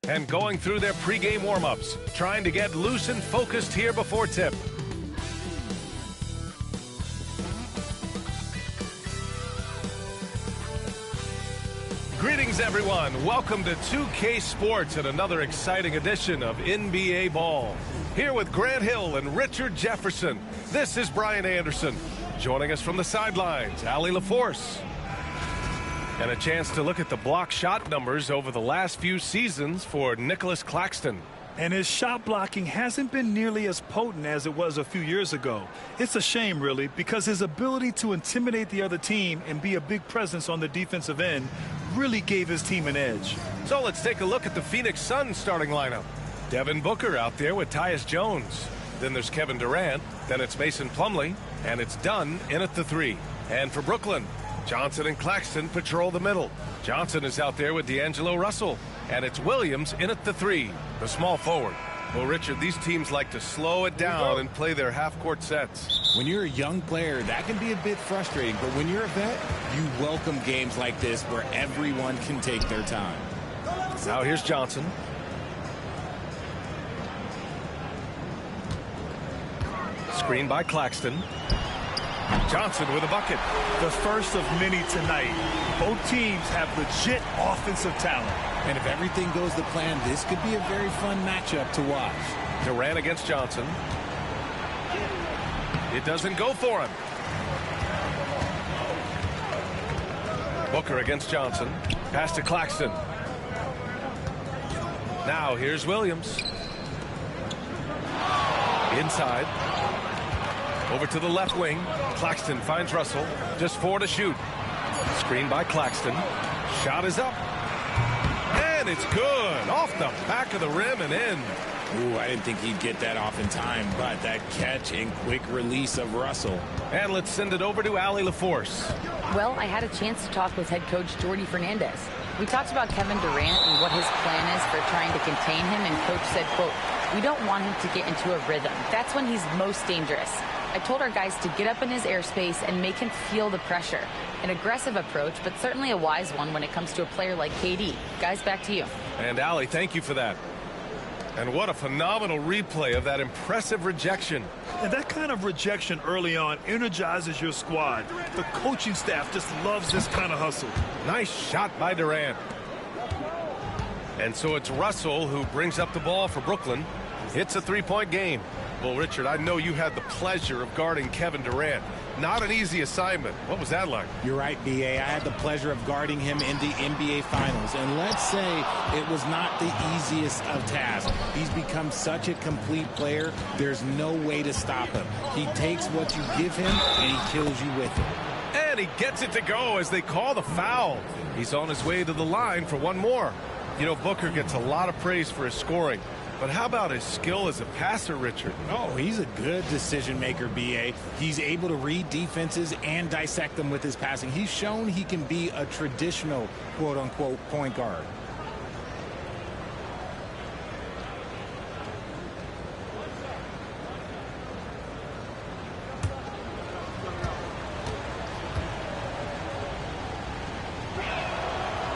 and going through their pregame warm-ups, trying to get loose and focused here before tip. Greetings, everyone. Welcome to 2K Sports and another exciting edition of NBA Ball. Here with Grant Hill and Richard Jefferson, this is Brian Anderson. Joining us from the sidelines, Allie LaForce. And a chance to look at the block shot numbers over the last few seasons for Nicholas Claxton. And his shot blocking hasn't been nearly as potent as it was a few years ago. It's a shame, really, because his ability to intimidate the other team and be a big presence on the defensive end really gave his team an edge. So let's take a look at the Phoenix Suns starting lineup. Devin Booker out there with Tyus Jones. Then there's Kevin Durant. Then it's Mason Plumlee. And it's Dunn in at the 3. And for Brooklyn, Johnson and Claxton patrol the middle. Johnson is out there with D'Angelo Russell. And it's Williams in at the 3, the small forward. Well, Richard, these teams like to slow it down and play their half-court sets. When you're a young player, that can be a bit frustrating. But when you're a vet, you welcome games like this where everyone can take their time. Now here's Johnson. Screen by Claxton. Johnson with a bucket. The first of many tonight. Both teams have legit offensive talent. And if everything goes to plan, this could be a very fun matchup to watch. Durant against Johnson. It doesn't go for him. Booker against Johnson. Pass to Claxton. Now here's Williams. Inside. Over to the left wing. Claxton finds Russell. Just 4 to shoot. Screen by Claxton. Shot is up. And it's good. Off the back of the rim and in. Ooh, I didn't think he'd get that off in time, but that catch and quick release of Russell. And let's send it over to Allie LaForce. Well, I had a chance to talk with head coach Jordy Fernandez. We talked about Kevin Durant and what his plan is for trying to contain him, and coach said, quote, "We don't want him to get into a rhythm. That's when he's most dangerous. I told our guys to get up in his airspace and make him feel the pressure. An aggressive approach, but certainly a wise one when it comes to a player like KD. Guys, back to you." And Allie, thank you for that. And what a phenomenal replay of that impressive rejection. And that kind of rejection early on energizes your squad. The coaching staff just loves this kind of hustle. Nice shot by Durant. And so it's Russell who brings up the ball for Brooklyn. It's a 3-point game. Well, Richard, I know you had the pleasure of guarding Kevin Durant. Not an easy assignment. What was that like? You're right, B.A. I had the pleasure of guarding him in the NBA Finals. And let's say it was not the easiest of tasks. He's become such a complete player, there's no way to stop him. He takes what you give him, and he kills you with it. And he gets it to go as they call the foul. He's on his way to the line for one more. You know, Booker gets a lot of praise for his scoring. But how about his skill as a passer, Richard? Oh, he's a good decision maker, B.A. He's able to read defenses and dissect them with his passing. He's shown he can be a traditional, quote-unquote, point guard.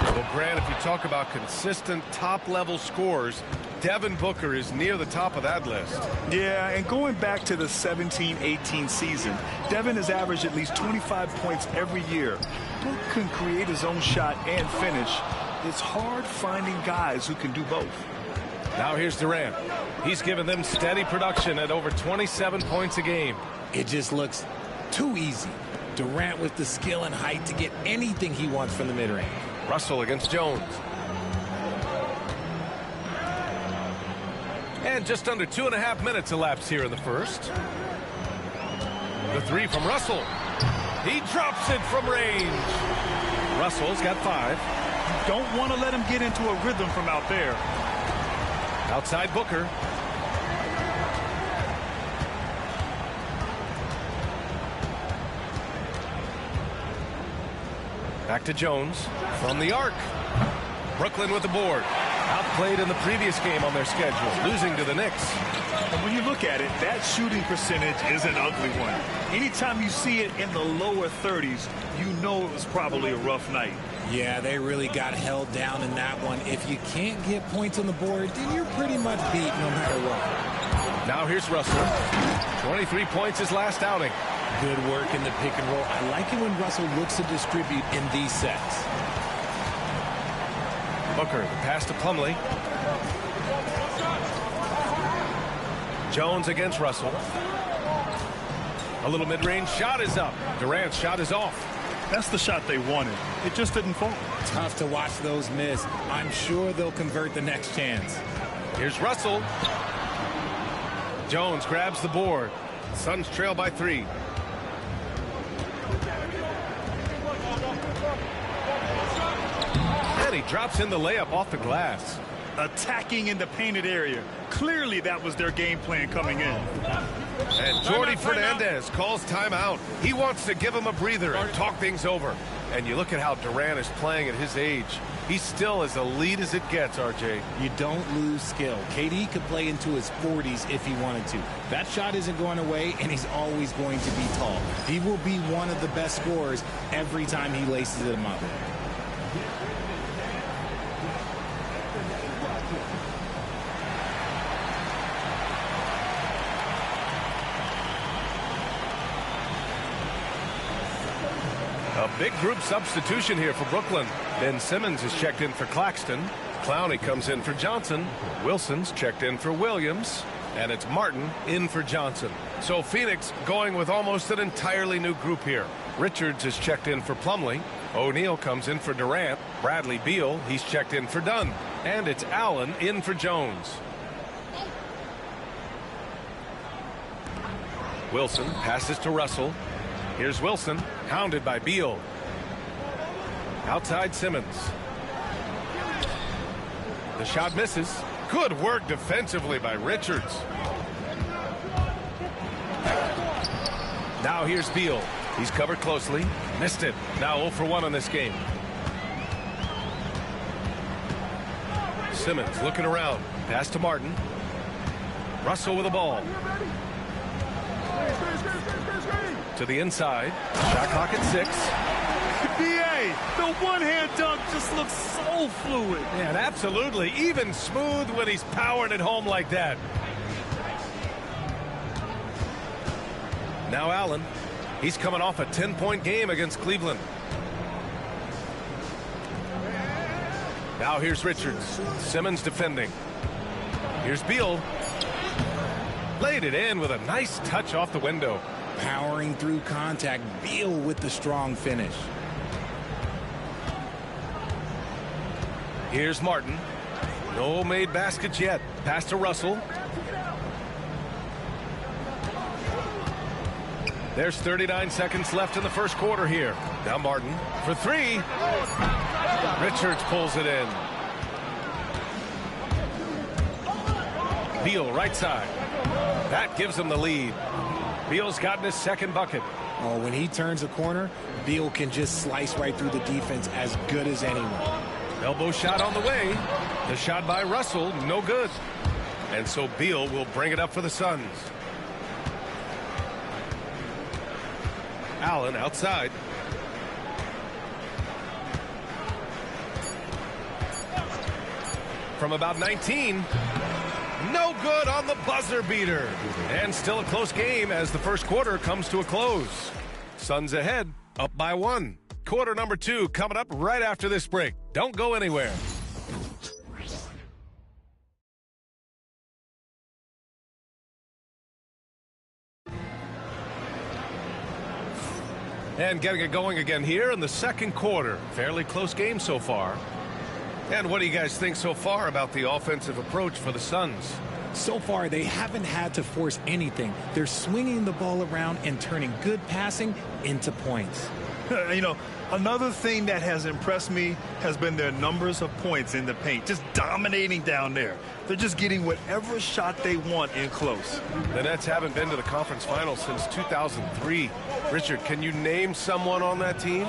Well, Grant, if you talk about consistent top-level scores, Devin Booker is near the top of that list. Yeah, and going back to the 17-18 season, Devin has averaged at least 25 points every year. Book can create his own shot and finish. It's hard finding guys who can do both. Now here's Durant. He's given them steady production at over 27 points a game. It just looks too easy. Durant with the skill and height to get anything he wants from the mid-range. Russell against Jones. And just under 2.5 minutes elapsed here in the first. The 3 from Russell. He drops it from range. Russell's got 5. You don't want to let him get into a rhythm from out there. Outside Booker. Back to Jones from the arc. Brooklyn with the board. Outplayed in the previous game on their schedule, losing to the Knicks. And when you look at it, that shooting percentage is an ugly one. Anytime you see it in the lower 30s, you know it was probably a rough night. Yeah, they really got held down in that one. If you can't get points on the board, then you're pretty much beat no matter what. Now here's Russell. 23 points his last outing. Good work in the pick and roll. I like it when Russell looks to distribute in these sets. Booker, the pass to Plumlee. Jones against Russell. A little mid-range shot is up. Durant's shot is off. That's the shot they wanted. It just didn't fall. Tough to watch those miss. I'm sure they'll convert the next chance. Here's Russell. Jones grabs the board. Suns trail by 3. And he drops in the layup off the glass. Attacking in the painted area. Clearly that was their game plan coming in. And Jordy Fernandez calls timeout. He wants to give him a breather and talk things over. And you look at how Durant is playing at his age. He's still as elite as it gets, RJ. You don't lose skill. KD could play into his 40s if he wanted to. That shot isn't going away, and he's always going to be tall. He will be one of the best scorers every time he laces them up. A big group substitution here for Brooklyn. Ben Simmons is checked in for Claxton. Clowney comes in for Johnson. Wilson's checked in for Williams. And it's Martin in for Johnson. So Phoenix going with almost an entirely new group here. Richards is checked in for Plumlee. O'Neal comes in for Durant. Bradley Beal, he's checked in for Dunn. And it's Allen in for Jones. Wilson passes to Russell. Here's Wilson, hounded by Beal. Outside Simmons. The shot misses. Good work defensively by Richards. Now here's Beal. He's covered closely. Missed it. Now 0 for 1 on this game. Simmons looking around. Pass to Martin. Russell with the ball. To the inside. Shot clock at 6. BA, the one-hand dunk just looks so fluid. And absolutely, even smooth when he's powering it home like that. Now Allen. He's coming off a 10-point game against Cleveland. Now here's Richards. Simmons defending. Here's Beal. Laid it in with a nice touch off the window. Powering through contact. Beal with the strong finish. Here's Martin. No made baskets yet. Pass to Russell. There's 39 seconds left in the first quarter here. Now Martin for 3. Richards pulls it in. Beal right side. That gives him the lead. Beal's gotten his second bucket. Oh, when he turns a corner, Beal can just slice right through the defense as good as anyone. Elbow shot on the way. The shot by Russell, no good. And so Beal will bring it up for the Suns. Allen outside. From about 19. No good on the buzzer beater. And still a close game as the first quarter comes to a close. Suns ahead, up by 1. Quarter number 2 coming up right after this break. Don't go anywhere. And getting it going again here in the second quarter. Fairly close game so far. And what do you guys think so far about the offensive approach for the Suns? So far, they haven't had to force anything. They're swinging the ball around and turning good passing into points. You know, another thing that has impressed me has been their numbers of points in the paint, just dominating down there. They're just getting whatever shot they want in close. The Nets haven't been to the conference finals since 2003. Richard, can you name someone on that team?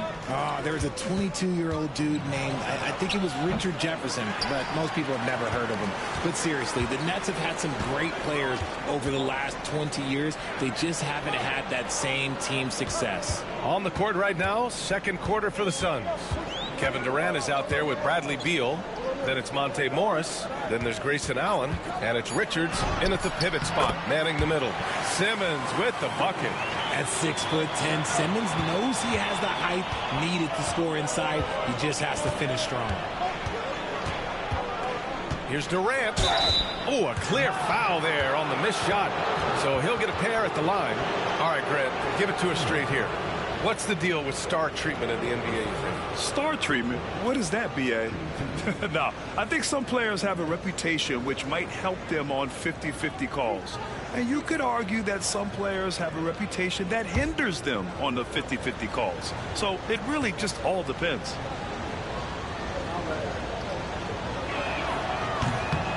There was a 22-year-old dude named, I think it was Richard Jefferson, but most people have never heard of him. But seriously, the Nets have had some great players over the last 20 years. They just haven't had that same team success. On the court right now, second quarter for the Suns. Kevin Durant is out there with Bradley Beal. Then it's Monte Morris. Then there's Grayson Allen. And it's Richards in at the pivot spot, manning the middle. Simmons with the bucket. At 6'10", Simmons knows he has the height needed to score inside. He just has to finish strong. Here's Durant. Oh, a clear foul there on the missed shot. So he'll get a pair at the line. All right, Grant, give it to us straight here. What's the deal with star treatment in the NBA, you think? Star treatment? What is that, B.A.? No, I think some players have a reputation which might help them on 50-50 calls. And you could argue that some players have a reputation that hinders them on the 50-50 calls. So it really just all depends.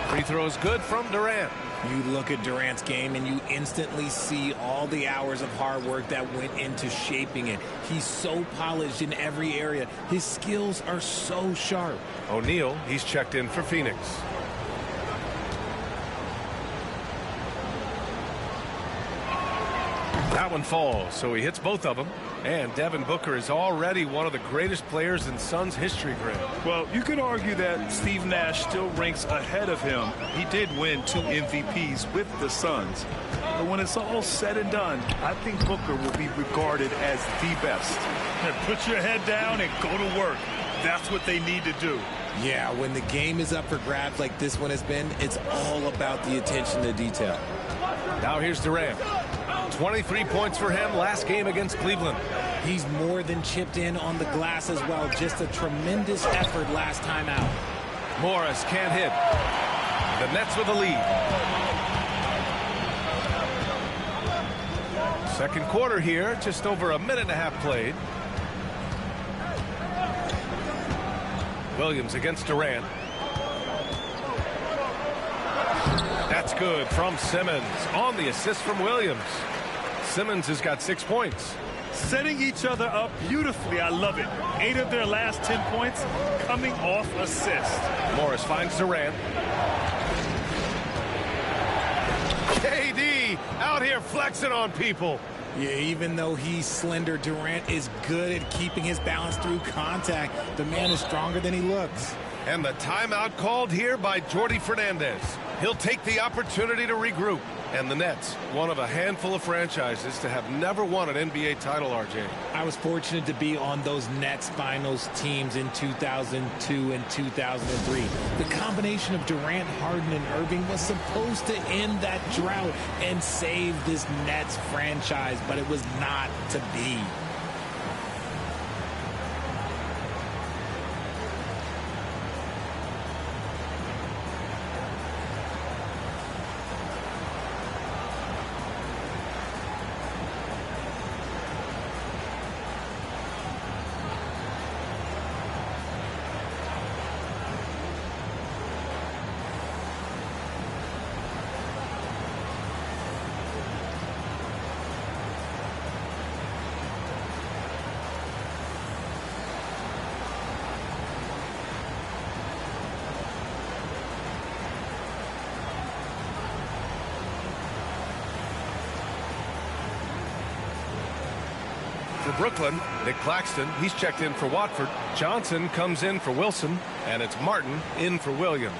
Free throw is good from Durant. You look at Durant's game and you instantly see all the hours of hard work that went into shaping it. He's so polished in every area. His skills are so sharp. O'Neal, he's checked in for Phoenix. That one falls, so he hits both of them. And Devin Booker is already one of the greatest players in Suns history, Grant. Well, you could argue that Steve Nash still ranks ahead of him. He did win 2 MVPs with the Suns. But when it's all said and done, I think Booker will be regarded as the best. Put your head down and go to work. That's what they need to do. Yeah, when the game is up for grabs like this one has been, it's all about the attention to detail. Now here's Durant. 23 points for him last game against Cleveland. He's more than chipped in on the glass as well. Just a tremendous effort last time out. Morris can't hit. The Nets with a lead. Second quarter here, just over a minute and a half played. Williams against Durant. That's good from Simmons on the assist from Williams. Simmons has got 6 points. Setting each other up beautifully. I love it. 8 of their last 10 points coming off assist. Morris finds Durant. KD out here flexing on people. Yeah, even though he's slender, Durant is good at keeping his balance through contact. The man is stronger than he looks. And the timeout called here by Jordi Fernandez. He'll take the opportunity to regroup. And the Nets, one of a handful of franchises to have never won an NBA title, RJ. I was fortunate to be on those Nets finals teams in 2002 and 2003. The combination of Durant, Harden, and Irving was supposed to end that drought and save this Nets franchise, but it was not to be. For Brooklyn, Nick Claxton, he's checked in for Watford. Johnson comes in for Wilson, and it's Martin in for Williams.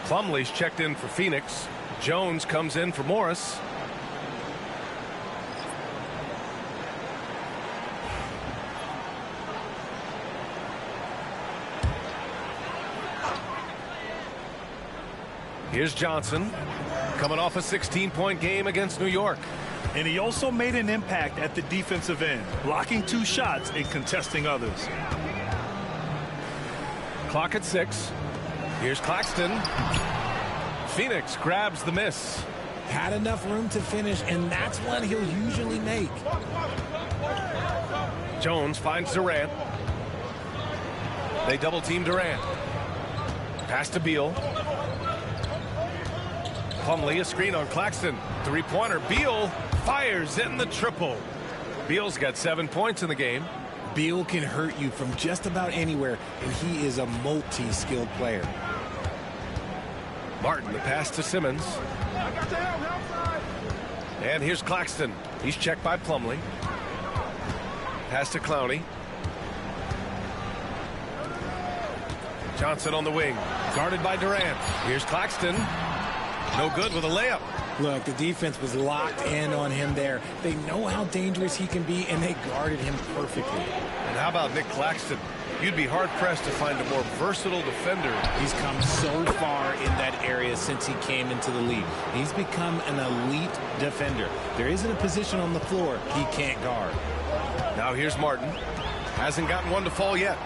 Plumlee's checked in for Phoenix. Jones comes in for Morris. Here's Johnson, coming off a 16-point game against New York. And he also made an impact at the defensive end, blocking 2 shots and contesting others. Clock at 6. Here's Claxton. Phoenix grabs the miss. Had enough room to finish, and that's one he'll usually make. Jones finds Durant. They double-team Durant. Pass to Beal. Plumlee, a screen on Claxton. 3-pointer. Beal fires in the triple. Beal's got 7 points in the game. Beal can hurt you from just about anywhere, and he is a multi-skilled player. Martin, the pass to Simmons. And here's Claxton. He's checked by Plumlee. Pass to Clowney. Johnson on the wing. Guarded by Durant. Here's Claxton. No good with a layup. Look, the defense was locked in on him there. They know how dangerous he can be, and they guarded him perfectly. And how about Nick Claxton? You'd be hard-pressed to find a more versatile defender. He's come so far in that area since he came into the league. He's become an elite defender. There isn't a position on the floor he can't guard. Now here's Martin. Hasn't gotten one to fall yet.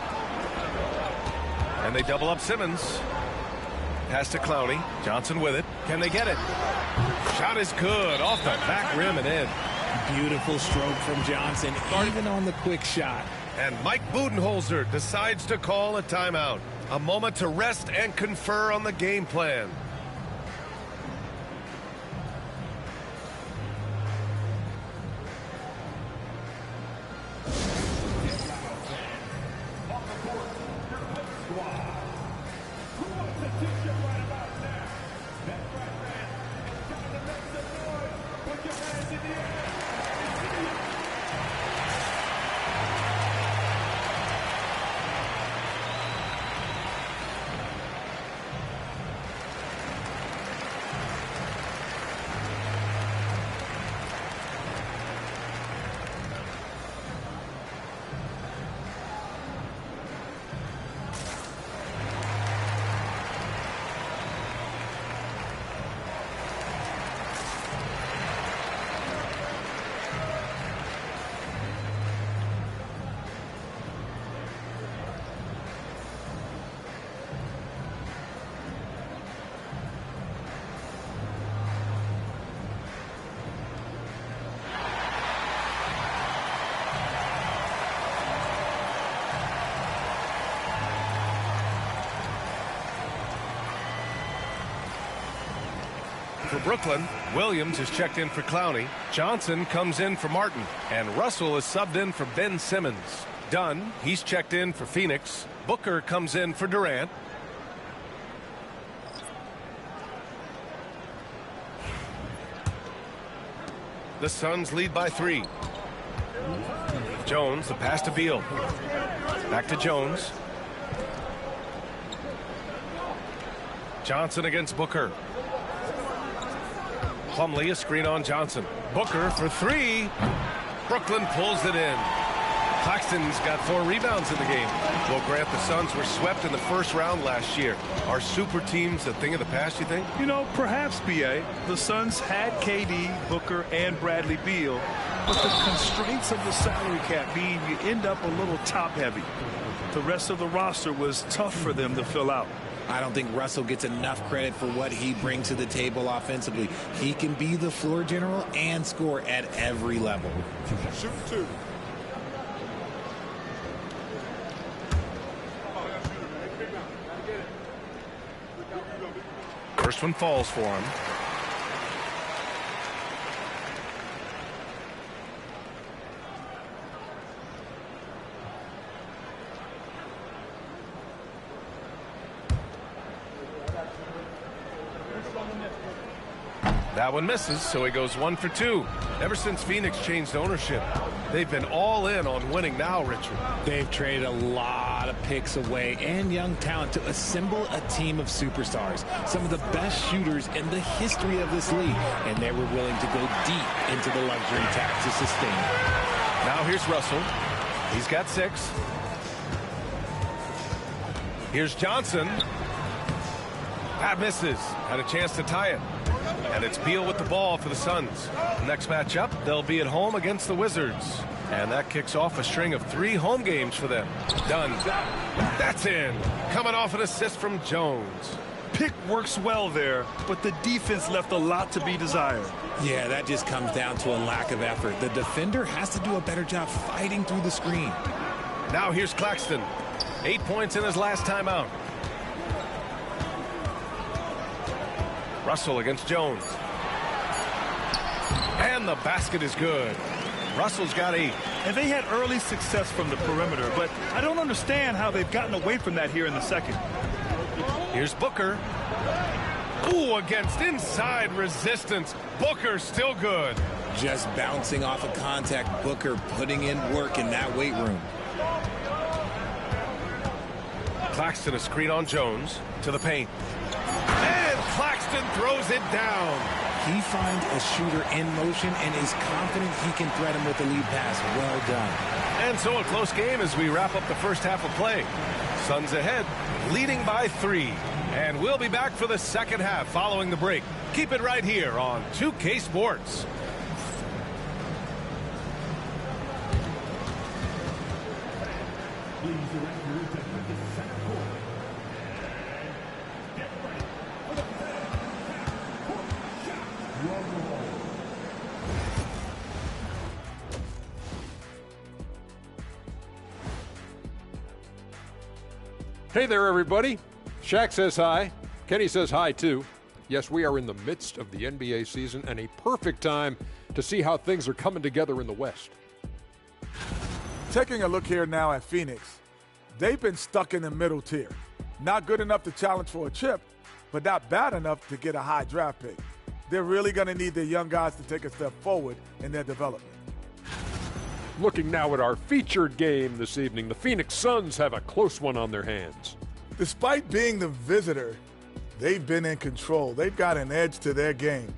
And they double up Simmons. Pass to Clowney. Johnson with it. Can they get it? Shot is good. Off the back rim and in. Beautiful stroke from Johnson, even on the quick shot. And Mike Budenholzer decides to call a timeout. A moment to rest and confer on the game plan. For Brooklyn, Williams is checked in for Clowney. Johnson comes in for Martin. And Russell is subbed in for Ben Simmons. Dunn, he's checked in for Phoenix. Booker comes in for Durant. The Suns lead by 3. Jones, the pass to Beal. Back to Jones. Johnson against Booker. Plumlee, a screen on Johnson. Booker for 3. Brooklyn pulls it in. Claxton's got 4 rebounds in the game. Well, Grant, the Suns were swept in the first round last year. Are super teams a thing of the past, you think? You know, perhaps, B.A. The Suns had KD, Booker, and Bradley Beal, but the constraints of the salary cap mean you end up a little top-heavy. The rest of the roster was tough for them to fill out. I don't think Russell gets enough credit for what he brings to the table offensively. He can be the floor general and score at every level. Shoot 2. First one falls for him. That one misses, so he goes 1 for 2. Ever since Phoenix changed ownership, they've been all in on winning now, Richard. They've traded a lot of picks away and young talent to assemble a team of superstars. Some of the best shooters in the history of this league, and they were willing to go deep into the luxury tax to sustain it. Now here's Russell. He's got 6. Here's Johnson. That misses. Had a chance to tie it. And it's Beal with the ball for the Suns. Next matchup, they'll be at home against the Wizards. And that kicks off a string of 3 home games for them. Done. That's in. Coming off an assist from Jones. Pick works well there, but the defense left a lot to be desired. Yeah, that just comes down to a lack of effort. The defender has to do a better job fighting through the screen. Now here's Claxton. 8 points in his last timeout. Russell against Jones. And the basket is good. Russell's got 8. And they had early success from the perimeter, but I don't understand how they've gotten away from that here in the second. Here's Booker. Ooh, against inside resistance. Booker still good. Just bouncing off of contact. Booker putting in work in that weight room. Claxton a screen on Jones to the paint. And Claxton throws it down. He finds a shooter in motion and is confident he can threat him with the lead pass. Well done. And so a close game as we wrap up the first half of play. Suns ahead, leading by 3. And we'll be back for the second half following the break. Keep it right here on 2K Sports. Hey there, everybody. Shaq says hi. Kenny says hi, too. Yes, we are in the midst of the NBA season and a perfect time to see how things are coming together in the West. Taking a look here now at Phoenix, they've been stuck in the middle tier. Not good enough to challenge for a chip, but not bad enough to get a high draft pick. They're really going to need their young guys to take a step forward in their development. Looking now at our featured game this evening, the Phoenix Suns have a close one on their hands. Despite being the visitor, they've been in control. They've got an edge to their game.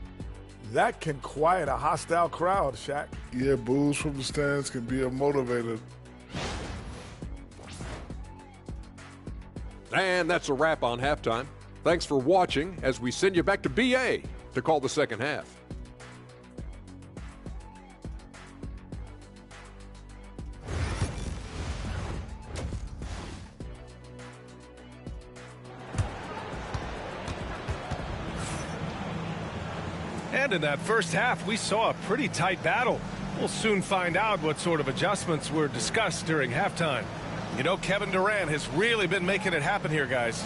That can quiet a hostile crowd, Shaq. Yeah, boos from the stands can be a motivator. And that's a wrap on halftime. Thanks for watching as we send you back to BA to call the second half. And in that first half, we saw a pretty tight battle. We'll soon find out what sort of adjustments were discussed during halftime. You know, Kevin Durant has really been making it happen here, guys.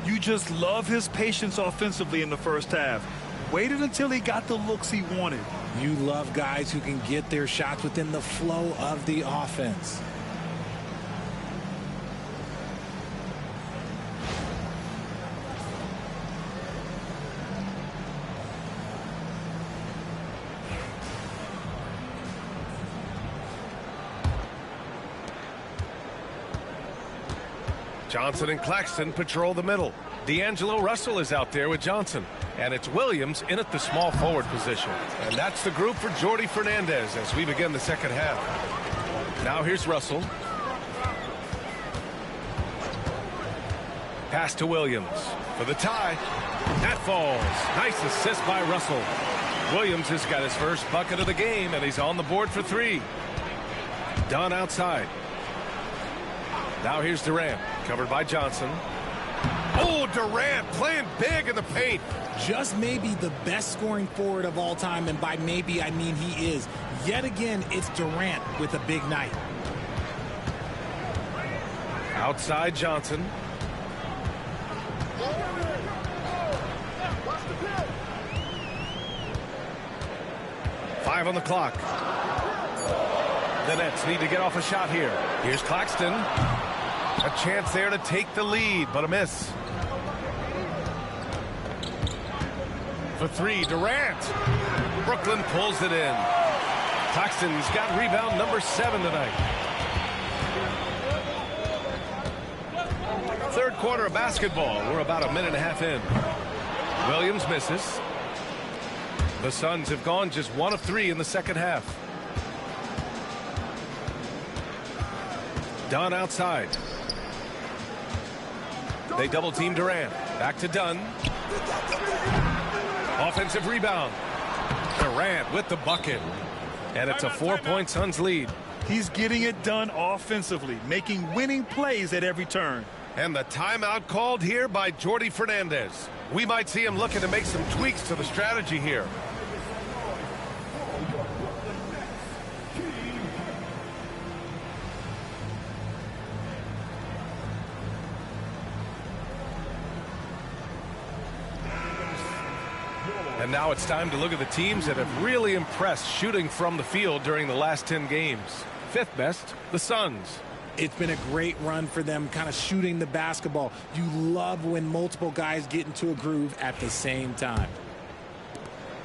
You just love his patience offensively in the first half. Waited until he got the looks he wanted. You love guys who can get their shots within the flow of the offense. Johnson and Claxton patrol the middle. D'Angelo Russell is out there with Johnson. And it's Williams in at the small forward position. And that's the group for Jordy Fernandez as we begin the second half. Now here's Russell. Pass to Williams for the tie. That falls. Nice assist by Russell. Williams has got his first bucket of the game, and he's on the board for 3. Dunn outside. Now here's Durant, covered by Johnson. Oh, Durant playing big in the paint. Just maybe the best scoring forward of all time, and by maybe I mean he is. Yet again, it's Durant with a big night. Outside Johnson. Five on the clock. The Nets need to get off a shot here. Here's Claxton. A chance there to take the lead, but a miss. For 3, Durant. Brooklyn pulls it in. Claxton's got rebound number 7 tonight. Third quarter of basketball. We're about a minute and a half in. Williams misses. The Suns have gone just 1 of 3 in the second half. Dunn outside. They double team Durant. Back to Dunn. Offensive rebound. Durant with the bucket. And it's a 4-point Suns lead. He's getting it done offensively, making winning plays at every turn. And the timeout called here by Jordy Fernandez. We might see him looking to make some tweaks to the strategy here. And now it's time to look at the teams that have really impressed shooting from the field during the last 10 games. 5th best, the Suns. It's been a great run for them, kind of shooting the basketball. You love when multiple guys get into a groove at the same time.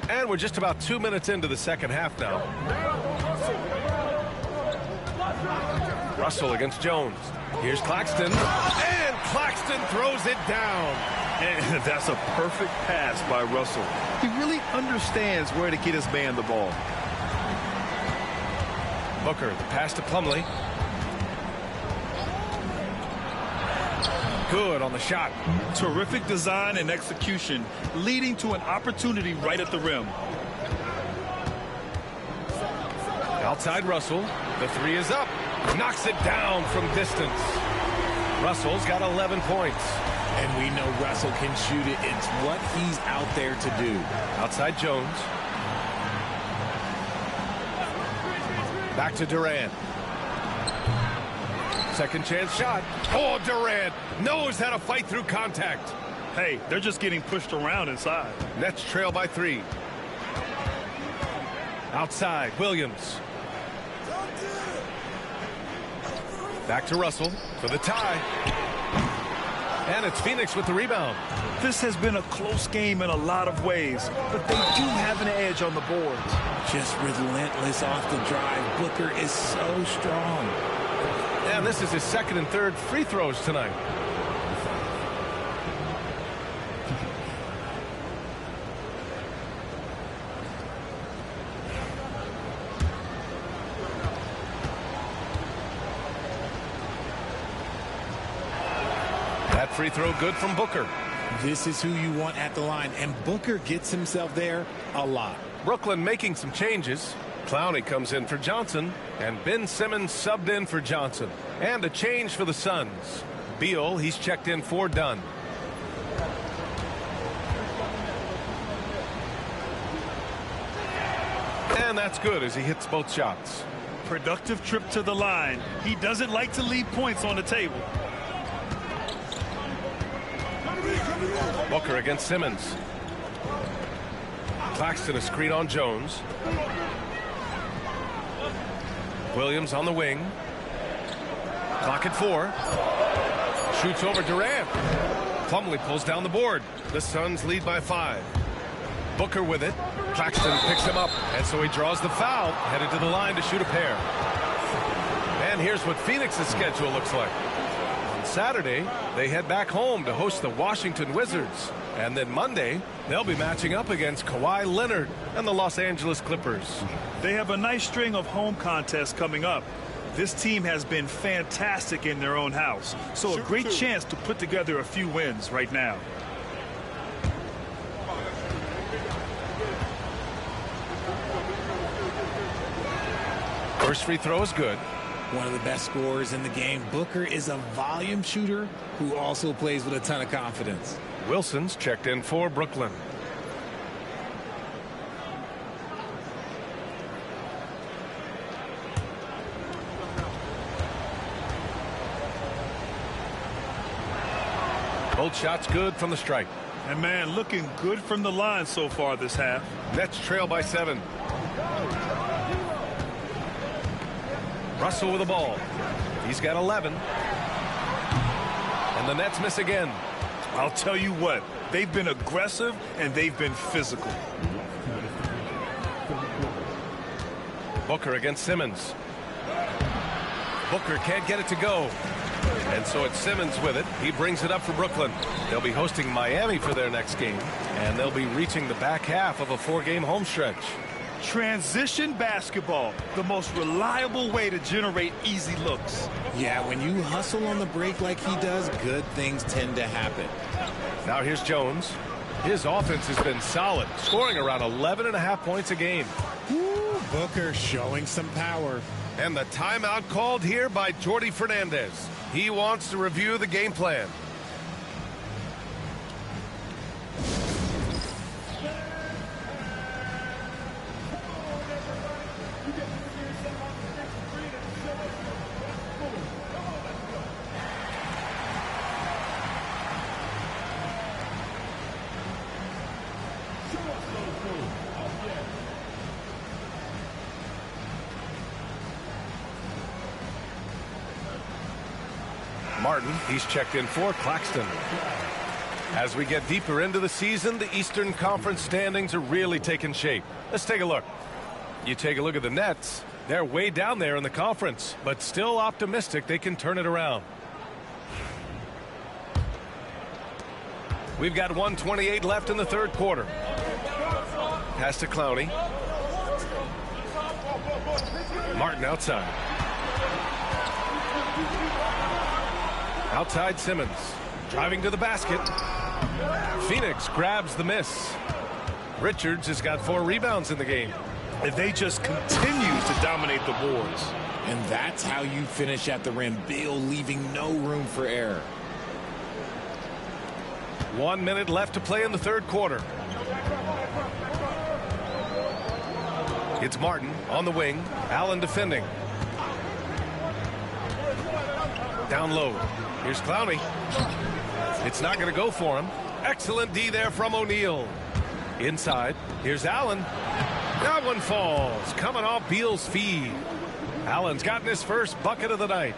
And we're just about 2 minutes into the second half now. Russell against Jones. Here's Claxton. And Claxton throws it down. And that's a perfect pass by Russell. He really understands where to get his man the ball. Booker, the pass to Plumlee. Good on the shot. Terrific design and execution, leading to an opportunity right at the rim. Outside Russell. The three is up. Knocks it down from distance. Russell's got 11 points. And we know Russell can shoot it. It's what he's out there to do. Outside Jones. Back to Durant. Second chance shot. Oh, Durant knows how to fight through contact. Hey, they're just getting pushed around inside. Nets trail by 3. Outside, Williams. Back to Russell for the tie. And it's Phoenix with the rebound. This has been a close game in a lot of ways, but they do have an edge on the boards. Just relentless off the drive. Booker is so strong. And this is his second and third free throws tonight. That free throw good from Booker. This is who you want at the line, and Booker gets himself there a lot. Brooklyn making some changes. Clowney comes in for Johnson, and Ben Simmons subbed in for Johnson. And a change for the Suns. Beal, he's checked in for Dunn. And that's good as he hits both shots. Productive trip to the line. He doesn't like to leave points on the table. Booker against Simmons. Claxton a screen on Jones. Williams on the wing. Clock at 4. Shoots over Durant. Plumlee pulls down the board. The Suns lead by 5. Booker with it. Claxton picks him up, and so he draws the foul, headed to the line to shoot a pair. And here's what Phoenix's schedule looks like. On Saturday, they head back home to host the Washington Wizards. And then Monday, they'll be matching up against Kawhi Leonard and the Los Angeles Clippers. They have a nice string of home contests coming up. This team has been fantastic in their own house, so a great chance to put together a few wins right now. First free throw is good. One of the best scorers in the game. Booker is a volume shooter who also plays with a ton of confidence. Wilson's checked in for Brooklyn. Both shots good from the stripe. And man, looking good from the line so far this half. Nets trail by 7. Russell with the ball. He's got 11. And the Nets miss again. I'll tell you what, they've been aggressive and they've been physical. Booker against Simmons. Booker can't get it to go. And so it's Simmons with it. He brings it up for Brooklyn. They'll be hosting Miami for their next game. And they'll be reaching the back half of a 4-game home stretch. Transition basketball, the most reliable way to generate easy looks. Yeah, when you hustle on the break like he does, good things tend to happen. Now here's Jones. His offense has been solid, scoring around 11.5 points a game. Woo, Booker showing some power. And the timeout called here by Jordy Fernandez. He wants to review the game plan. Martin, he's checked in for Claxton. As we get deeper into the season, the Eastern Conference standings are really taking shape. Let's take a look. You take a look at the Nets. They're way down there in the conference, but still optimistic they can turn it around. We've got 1:28 left in the third quarter. Pass to Clowney. Martin outside. Outside Simmons. Driving to the basket. Phoenix grabs the miss. Richards has got 4 rebounds in the game. And they just continue to dominate the boards. And that's how you finish at the rim. Beal leaving no room for error. 1 minute left to play in the third quarter. It's Martin on the wing. Allen defending. Down low. Here's Clowney. It's not going to go for him. Excellent D there from O'Neal. Inside. Here's Allen. That one falls. Coming off Beal's feed. Allen's gotten his first bucket of the night.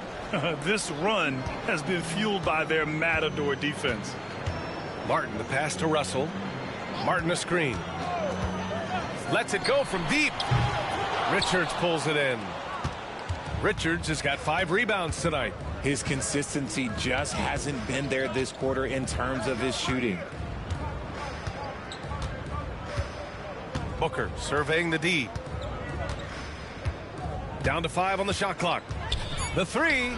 This run has been fueled by their Matador defense. Martin the pass to Russell. Martin a screen. Lets it go from deep. Richards pulls it in. Richards has got 5 rebounds tonight. His consistency just hasn't been there this quarter in terms of his shooting. Booker surveying the D. Down to 5 on the shot clock. The 3.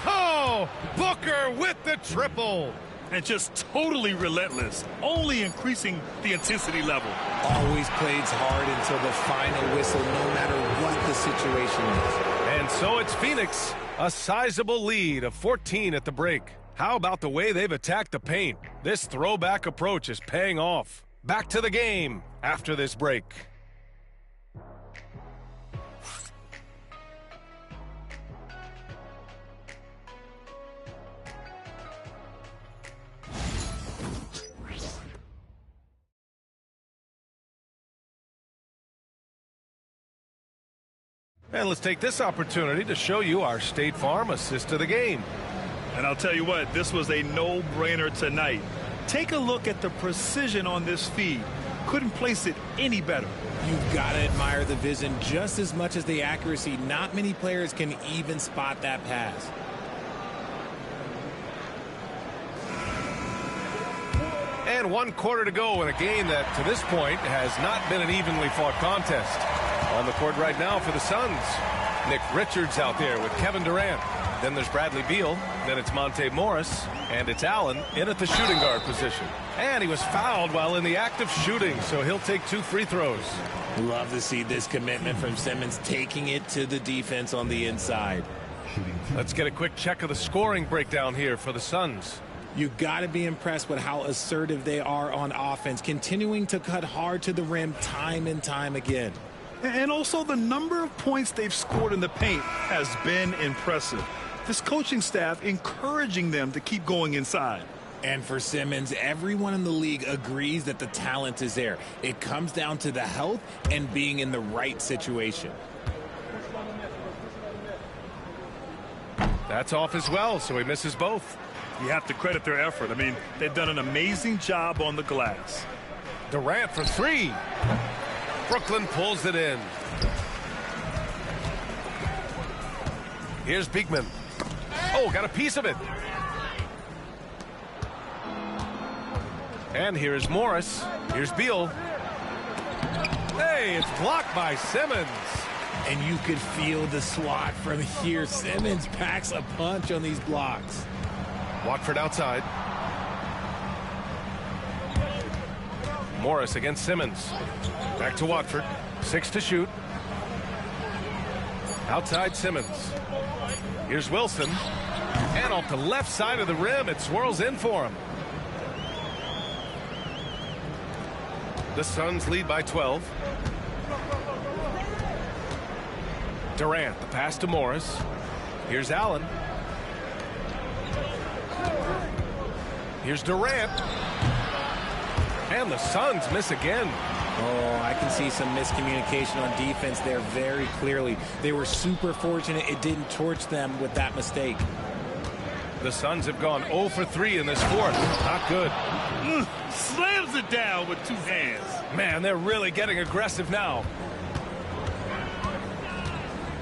Oh! Booker with the triple. And just totally relentless, only increasing the intensity level. Always plays hard until the final whistle, no matter what the situation is. And so it's Phoenix, a sizable lead of 14 at the break. How about the way they've attacked the paint? This throwback approach is paying off. Back to the game after this break. And let's take this opportunity to show you our State Farm assist of the game. And I'll tell you what, this was a no-brainer tonight. Take a look at the precision on this feed. Couldn't place it any better. You've got to admire the vision just as much as the accuracy. Not many players can even spot that pass. And 1 quarter to go in a game that, to this point, has not been an evenly fought contest. On the court right now for the Suns, Nick Richards out there with Kevin Durant. Then there's Bradley Beal. Then it's Monte Morris. And it's Allen in at the shooting guard position. And he was fouled while in the act of shooting, so he'll take 2 free throws. Love to see this commitment from Simmons, taking it to the defense on the inside. Let's get a quick check of the scoring breakdown here for the Suns. You've got to be impressed with how assertive they are on offense, continuing to cut hard to the rim time and time again. And also the number of points they've scored in the paint has been impressive. This coaching staff encouraging them to keep going inside. And for Simmons, everyone in the league agrees that the talent is there. It comes down to the health and being in the right situation. That's off as well, so he misses both. You have to credit their effort. I mean, they've done an amazing job on the glass. Durant for 3. Brooklyn pulls it in. Here's Beekman. Oh, got a piece of it. And here's Morris. Here's Beal. Hey, it's blocked by Simmons. And you could feel the swat from here. Simmons packs a punch on these blocks. Watford outside. Morris against Simmons. Back to Watford. 6 to shoot. Outside Simmons. Here's Wilson. And off the left side of the rim, it swirls in for him. The Suns lead by 12. Durant, the pass to Morris. Here's Allen. Here's Durant. And the Suns miss again. Oh, I can see some miscommunication on defense there very clearly. They were super fortunate it didn't torch them with that mistake. The Suns have gone 0 for 3 in this fourth. Not good. Slams it down with 2 hands. Man, they're really getting aggressive now.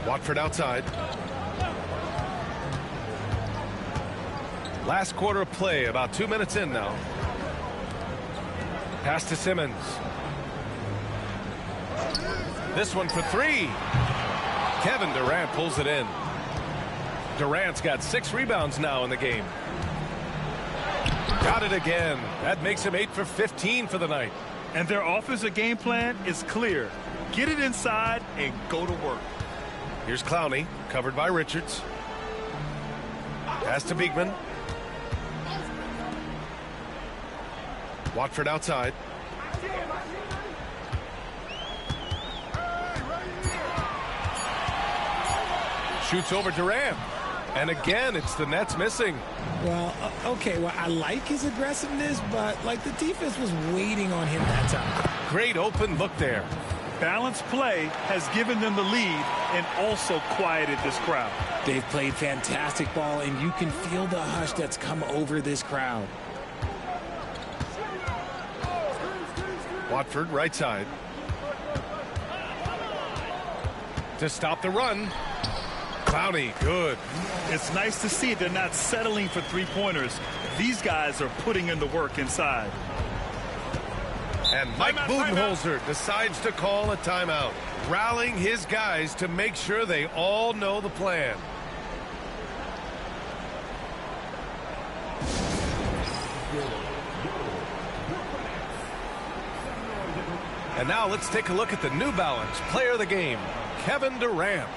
Watford outside. Last quarter of play, about 2 minutes in now. Pass to Simmons. This one for three. Kevin Durant pulls it in. Durant's got 6 rebounds now in the game. Got it again. That makes him 8 for 15 for the night. And their offensive game plan is clear. Get it inside and go to work. Here's Clowney, covered by Richards. Pass to Beekman. Watford outside. Shoots over Durant. And again, it's the Nets missing. Well, okay, well, I like his aggressiveness, but, like, the defense was waiting on him that time. Great open look there. Balanced play has given them the lead and also quieted this crowd. They've played fantastic ball, and you can feel the hush that's come over this crowd. Watford right side. To stop the run. Clowney, good. It's nice to see they're not settling for three-pointers. These guys are putting in the work inside. And Mike Budenholzer decides to call a timeout, rallying his guys to make sure they all know the plan. And now let's take a look at the New Balance player of the game, Kevin Durant.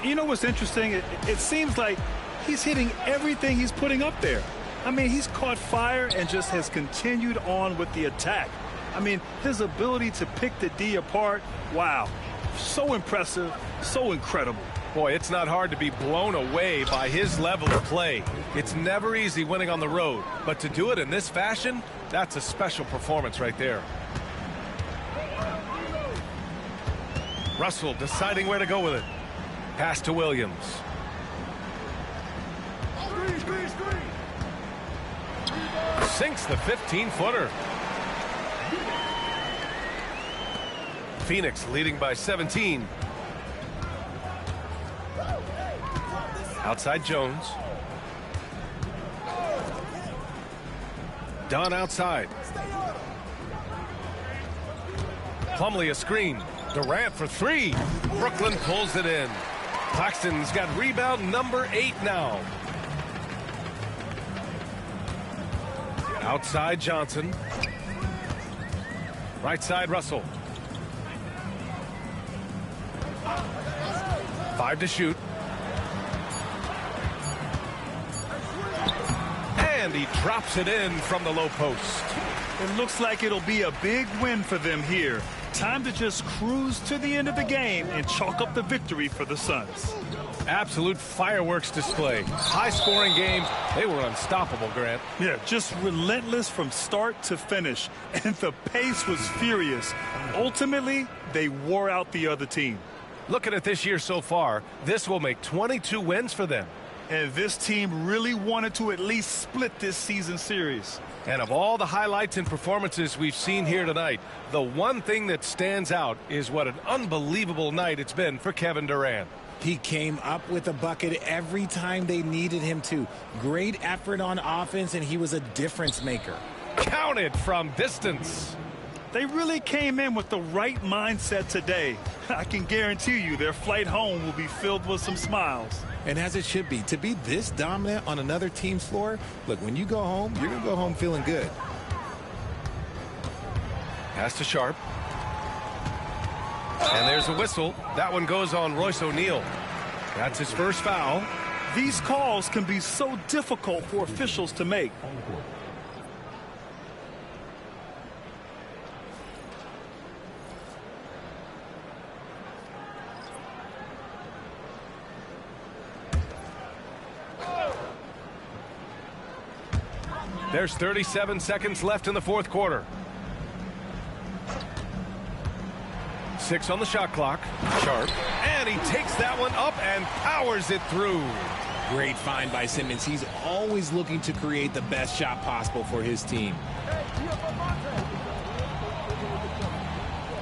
You know what's interesting? It seems like he's hitting everything he's putting up there. I mean, he's caught fire and just has continued on with the attack. I mean, his ability to pick the D apart, wow, so impressive, so incredible. Boy, it's not hard to be blown away by his level of play. It's never easy winning on the road, but to do it in this fashion, that's a special performance right there. Russell deciding where to go with it. Pass to Williams. Sinks the 15-footer. Phoenix leading by 17. Outside Jones. Dunn outside. Plumlee a screen. Durant for three. Brooklyn pulls it in. Claxton's got rebound number 8 now. Outside Johnson. Right side Russell. 5 to shoot. And he drops it in from the low post. It looks like it'll be a big win for them here. Time to just cruise to the end of the game and chalk up the victory for the Suns. Absolute fireworks display. High-scoring game. They were unstoppable, Grant. Yeah, just relentless from start to finish. And the pace was furious. Ultimately, they wore out the other team. Looking at this year so far, this will make 22 wins for them. And this team really wanted to at least split this season series. And of all the highlights and performances we've seen here tonight, the one thing that stands out is what an unbelievable night it's been for Kevin Durant. He came up with a bucket every time they needed him to. Great effort on offense, and he was a difference maker. Counted from distance. They really came in with the right mindset today. I can guarantee you their flight home will be filled with some smiles. And as it should be, to be this dominant on another team's floor, look, when you go home, you're going to go home feeling good. Pass to Sharp. And there's a whistle. That one goes on Royce O'Neal. That's his first foul. These calls can be so difficult for officials to make. There's 37 seconds left in the fourth quarter. 6 on the shot clock. Sharp. And he takes that one up and powers it through. Great find by Simmons. He's always looking to create the best shot possible for his team.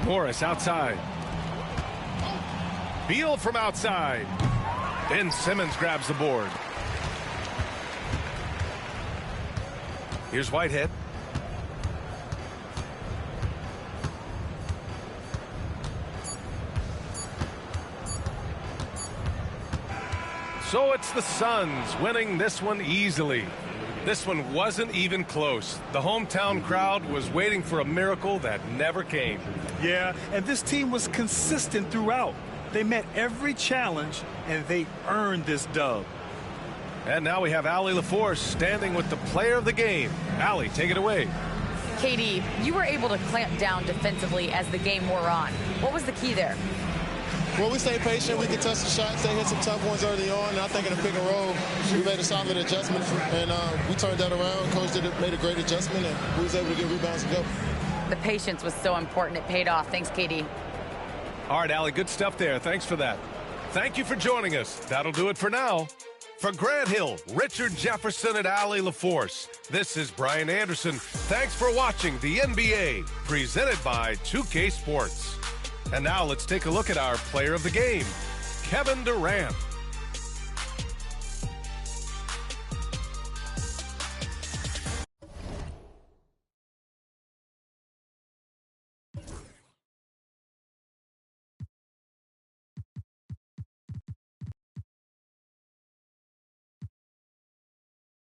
Morris outside. Beal from outside. Ben Simmons grabs the board. Here's Whitehead. So it's the Suns winning this one easily. This one wasn't even close. The hometown crowd was waiting for a miracle that never came. Yeah, and this team was consistent throughout. They met every challenge, and they earned this dub. And now we have Allie LaForce standing with the player of the game. Allie, take it away. KD, you were able to clamp down defensively as the game wore on. What was the key there? Well, we stayed patient. We contested the shots. They hit some tough ones early on. And I think in the pick and roll, we made a solid adjustment. And we turned that around. Coach made a great adjustment, and we was able to get rebounds and go. The patience was so important. It paid off. Thanks, KD. All right, Allie, good stuff there. Thanks for that. Thank you for joining us. That'll do it for now. For Grant Hill, Richard Jefferson, and Allie LaForce, this is Brian Anderson. Thanks for watching the NBA, presented by 2K Sports. And now let's take a look at our player of the game, Kevin Durant.